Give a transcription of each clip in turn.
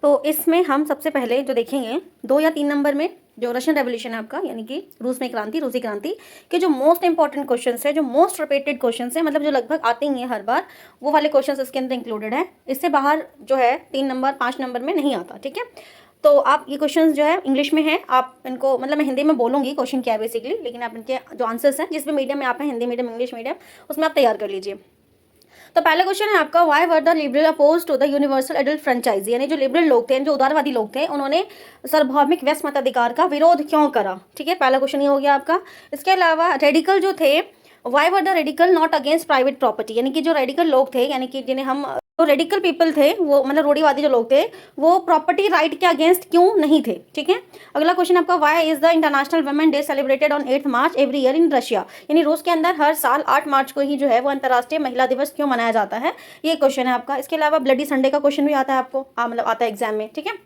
तो इसमें हम सबसे पहले जो देखेंगे 2 या 3 नंबर में जो रशियन रेवोल्यूशन है आपका, यानी कि रूसी क्रांति के जो मोस्ट इंपॉर्टेंट क्वेश्चंस है, जो मोस्ट रिपीटेड क्वेश्चंस है, मतलब जो लगभग आते ही हैं हर बार, वो वाले क्वेश्चंस इसके अंदर इंक्लूडेड है। इससे बाहर जो है 3 नंबर 5 नंबर में नहीं आता, ठीक है। तो आप ये क्वेश्चंस जो है इंग्लिश में है, आप इनको, मतलब मैं हिंदी में बोलूँगी क्वेश्चन क्या है बेसिकली, लेकिन आप इनके जो आंसर्स हैं, जिस भी मीडियम में आप हैं, हिंदी मीडियम, इंग्लिश मीडियम, उसमें आप तैयार कर लीजिए। तो पहला क्वेश्चन है आपका, why were the liberal oppose to the universal adult franchise, यानी जो लिबरल लोग थे, जो उदारवादी लोग थे, उन्होंने सार्वभौमिक व्यस्त मताधिकार का विरोध क्यों करा, ठीक है। पहला क्वेश्चन ये हो गया आपका। इसके अलावा रेडिकल जो थे, why were the radical not against private property, यानी कि जो रेडिकल लोग थे, यानी कि जिन्हें हम, जो रेडिकल पीपल थे, वो मतलब रूढ़िवादी जो लोग थे, वो प्रॉपर्टी राइट के अगेंस्ट क्यों नहीं थे, ठीक है। अगला क्वेश्चन आपका, why is the international women day celebrated on 8 March every year in Russia, यानी रूस के अंदर हर साल 8 मार्च को ही जो है वो अंतर्राष्ट्रीय महिला दिवस क्यों मनाया जाता है, ये क्वेश्चन है आपका। इसके अलावा ब्लडी संडे का क्वेश्चन भी आता है आपको, मतलब आता है एग्जाम में, ठीक है।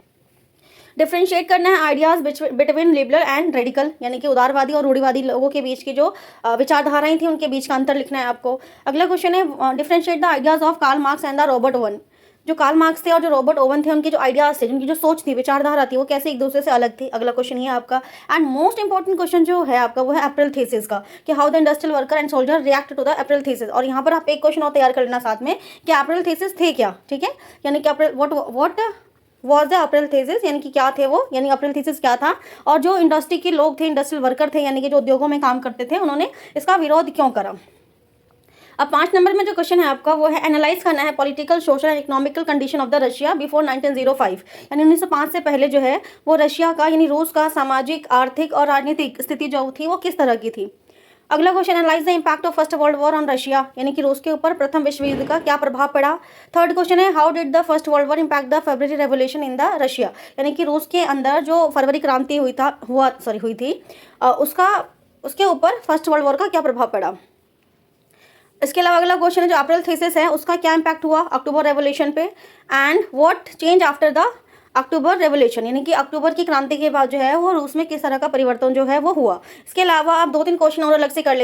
डिफ्रेंशिएट करना है ideas between liberal and radical, यानी कि उदारवादी और रूढ़िवादी लोगों के बीच की जो विचारधाराएं थी, उनके बीच का अंतर लिखना है आपको। अगला क्वेश्चन है, differentiate the ideas of Karl Marx and the Robert Owen, जो कार्ल मार्क्स थे और जो रॉबर्ट ओवन थे, उनके जो आइडियाज थे, उनकी जो सोच थी, विचारधारा थी, वो कैसे एक दूसरे से अलग थी। अगला क्वेश्चन ये है आपका। एंड मोस्ट इंपॉर्टेंट क्वेश्चन जो है आपका, वो है अप्रैल थीसिस का, कि how the industrial worker and soldier react to the April thesis. और यहाँ पर आप एक क्वेश्चन और तैयार कर लेना साथ में, कि अप्रैल थीसिस थे क्या, ठीक है, यानी कि April what was the April thesis, यानी कि क्या थे वो, यानी अप्रैल थीसिस क्या था, और जो इंडस्ट्री के लोग थे, इंडस्ट्रियल वर्कर थे, यानी कि जो उद्योगों में काम करते थे, उन्होंने इसका विरोध क्यों करा। अब 5 नंबर में जो क्वेश्चन है आपका, वो है एनालाइज करना है political, social and economical condition of the Russia before 1905, यानी 1905 से पहले जो है वो रशिया का, यानी रूस का सामाजिक, आर्थिक और राजनीतिक स्थिति जो थी वो किस तरह की थी। अगला question, analyse the impact of first world war on Russia, यानी कि रूस के ऊपर प्रथम विश्व युद्ध का क्या प्रभाव पड़ा। थर्ड क्वेश्चन है, how did the first world war impact the February revolution in the Russia, यानी कि रूस के अंदर जो फरवरी क्रांति हुई थी उसके ऊपर फर्स्ट वर्ल्ड वॉर का क्या प्रभाव पड़ा। इसके अलावा अगला क्वेश्चन है, जो अप्रैल थीसिस है उसका क्या इम्पैक्ट हुआ अक्टूबर रेवोल्यूशन पे, and what change after the October revolution, यानी कि अक्टूबर की क्रांति के बाद जो है वो रूस में किस तरह का परिवर्तन जो है वो हुआ। इसके अलावा आप 2-3 क्वेश्चन और अलग से कर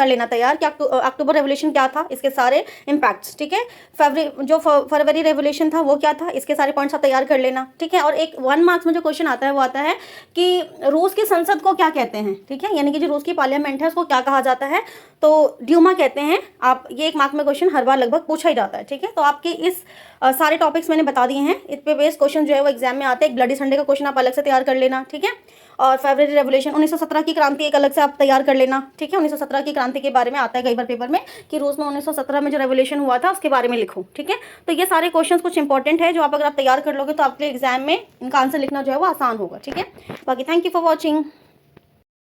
लेना तैयार, कि अक्टूबर रेवोल्यूशन क्या था, इसके सारे इम्पैक्ट्स, ठीक है। फरवरी रेवोल्यूशन था वो क्या था, इसके सारे पॉइंट्स आप तैयार कर लेना, ठीक है। और एक 1 मार्क्स में जो क्वेश्चन आता है वो आता है कि रूस की संसद को क्या कहते हैं, ठीक है, यानी कि जो रूस की पार्लियामेंट है उसको क्या कहा जाता है, तो ड्यूमा कहते हैं। आप ये 1 मार्क में क्वेश्चन हर बार लगभग पूछा ही जाता है, ठीक है। तो आपके इस सारे टॉपिक्स मैंने बता दिए हैं, इस पे बेस्ड क्वेश्चन जो है वो एग्जाम में आते हैं। ब्लडी संडे का क्वेश्चन आप अलग से तैयार कर लेना, ठीक है। और फरवरी रेवोल्यूशन 1917 की क्रांति एक अलग से आप तैयार कर लेना, ठीक है। 1917 की क्रांति के बारे में आता है कई बार पेपर में, कि रूस में 1917 में जो रेवोल्यूशन हुआ था उसके बारे में लिखो, ठीक है। तो ये सारे क्वेश्चन कुछ इंपॉर्टेंट है, जो आप अगर आप तैयार कर लोगे तो आपके एग्जाम में इनका आंसर लिखना जो है वो आसान होगा, ठीक है। बाकी थैंक यू फॉर वॉचिंग।